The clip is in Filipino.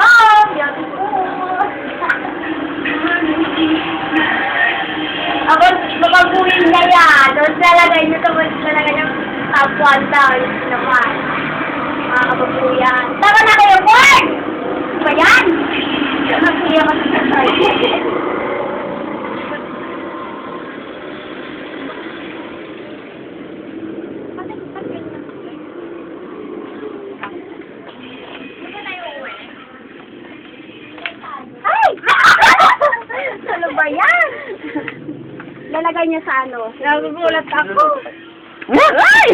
Wow! Beautiful! Ako, mapabuhin na yan. Tapos lalagay nyo, tapos lalagay nyo top 1 daw. Yung naman. Mga kababuyan. Tama na kayo, Ford! Ba yan? Nasiya ka sa sasay. Ano ba yan? Lalagay niya sa ano? Nagugulat ako. Ay!